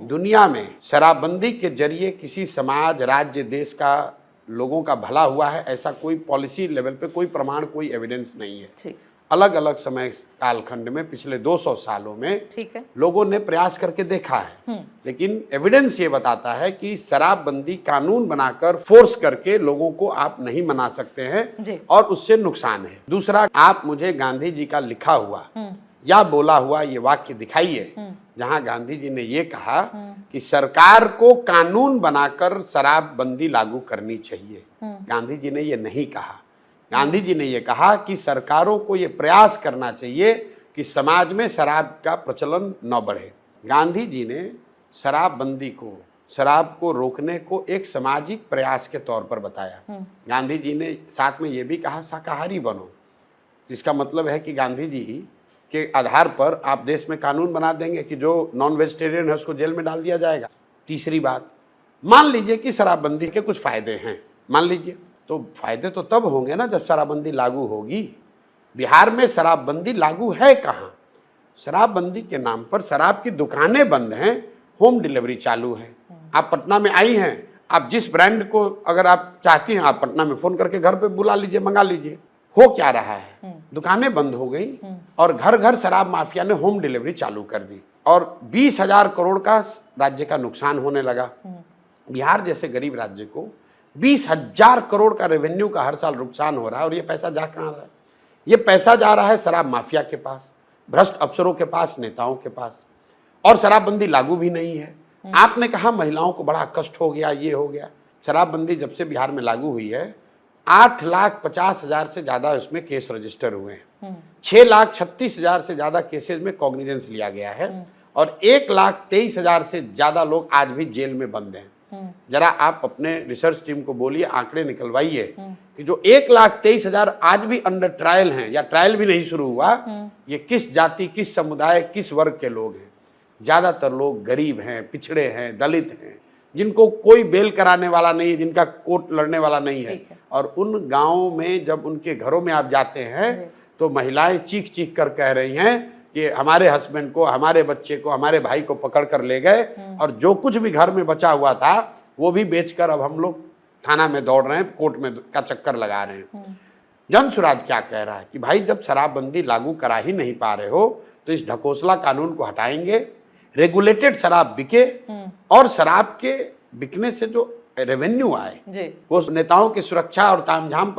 दुनिया में शराबबंदी के जरिए किसी समाज, राज्य, देश का लोगों का भला हुआ है, ऐसा कोई पॉलिसी लेवल पे कोई प्रमाण, कोई एविडेंस नहीं है। अलग अलग समय कालखंड में पिछले 200 सालों में लोगों ने प्रयास करके देखा है, लेकिन एविडेंस ये बताता है कि शराबबंदी कानून बनाकर फोर्स करके लोगों को आप नहीं मना सकते हैं और उससे नुकसान है। दूसरा, आप मुझे गांधी जी का लिखा हुआ या बोला हुआ ये वाक्य दिखाइए जहां गांधी जी ने ये कहा कि सरकार को कानून बनाकर शराबबंदी लागू करनी चाहिए। गांधी जी ने ये नहीं कहा। गांधी जी ने ये कहा कि सरकारों को ये प्रयास करना चाहिए कि समाज में शराब का प्रचलन न बढ़े। गांधी जी ने शराबबंदी को, शराब को रोकने को एक सामाजिक प्रयास के तौर पर बताया। गांधी जी ने साथ में ये भी कहा शाकाहारी बनो। इसका मतलब है कि गांधी जी के आधार पर आप देश में कानून बना देंगे कि जो नॉन वेजिटेरियन है उसको जेल में डाल दिया जाएगा। तीसरी बात, मान लीजिए कि शराबबंदी के कुछ फायदे हैं, मान लीजिए, तो फायदे तो तब होंगे ना जब शराबबंदी लागू होगी। बिहार में शराबबंदी लागू है कहाँ? शराबबंदी के नाम पर शराब की दुकानें बंद हैं, होम डिलीवरी चालू है। आप पटना में आई हैं, आप जिस ब्रांड को अगर आप चाहती हैं आप पटना में फोन करके घर पे बुला लीजिए, मंगा लीजिए। हो क्या रहा है? दुकानें बंद हो गई और घर घर शराब माफिया ने होम डिलीवरी चालू कर दी और 20,000 करोड़ का राज्य का नुकसान होने लगा। बिहार जैसे गरीब राज्य को 20,000 करोड़ का रेवेन्यू का हर साल नुकसान हो रहा है और ये पैसा जा कहाँ रहा है? ये पैसा जा रहा है शराब माफिया के पास, भ्रष्ट अफसरों के पास, नेताओं के पास। और शराबबंदी लागू भी नहीं है। आपने कहा महिलाओं को बड़ा कष्ट हो गया, ये हो गया। शराबबंदी जब से बिहार में लागू हुई है 8,50,000 से ज्यादा इसमें केस रजिस्टर हुए हैं। 6,36,000 से ज्यादा केसेस में कॉग्निजेंस लिया गया है और 1,23,000 से ज्यादा लोग आज भी जेल में बंद हैं। जरा आप अपने रिसर्च टीम को बोलिए, आंकड़े निकलवाइए कि जो 1,23,000 आज भी अंडर ट्रायल हैं या ट्रायल भी नहीं शुरू हुआ, ये किस जाति, किस समुदाय, किस वर्ग के लोग हैं? ज्यादातर लोग गरीब हैं, पिछड़े हैं, दलित हैं, जिनको कोई बेल कराने वाला नहीं है, जिनका कोर्ट लड़ने वाला नहीं है। और उन गांवों में जब उनके घरों में आप जाते हैं तो महिलाएं चीख चीख कर कह रही हैं कि हमारे हस्बैंड को, हमारे बच्चे को, हमारे भाई को पकड़ कर ले गए और जो कुछ भी घर में बचा हुआ था वो भी बेचकर अब हम लोग थाना में दौड़ रहे हैं, कोर्ट में का चक्कर लगा रहे हैं। जन सुराज क्या कह रहा है कि भाई जब शराबबंदी लागू करा ही नहीं पा रहे हो तो इस ढकोसला कानून को हटाएंगे, रेगुलेटेड शराब बिके और शराब के बिकने से जो रेवेन्यू आए वो नेताओं की सुरक्षा और तामझाम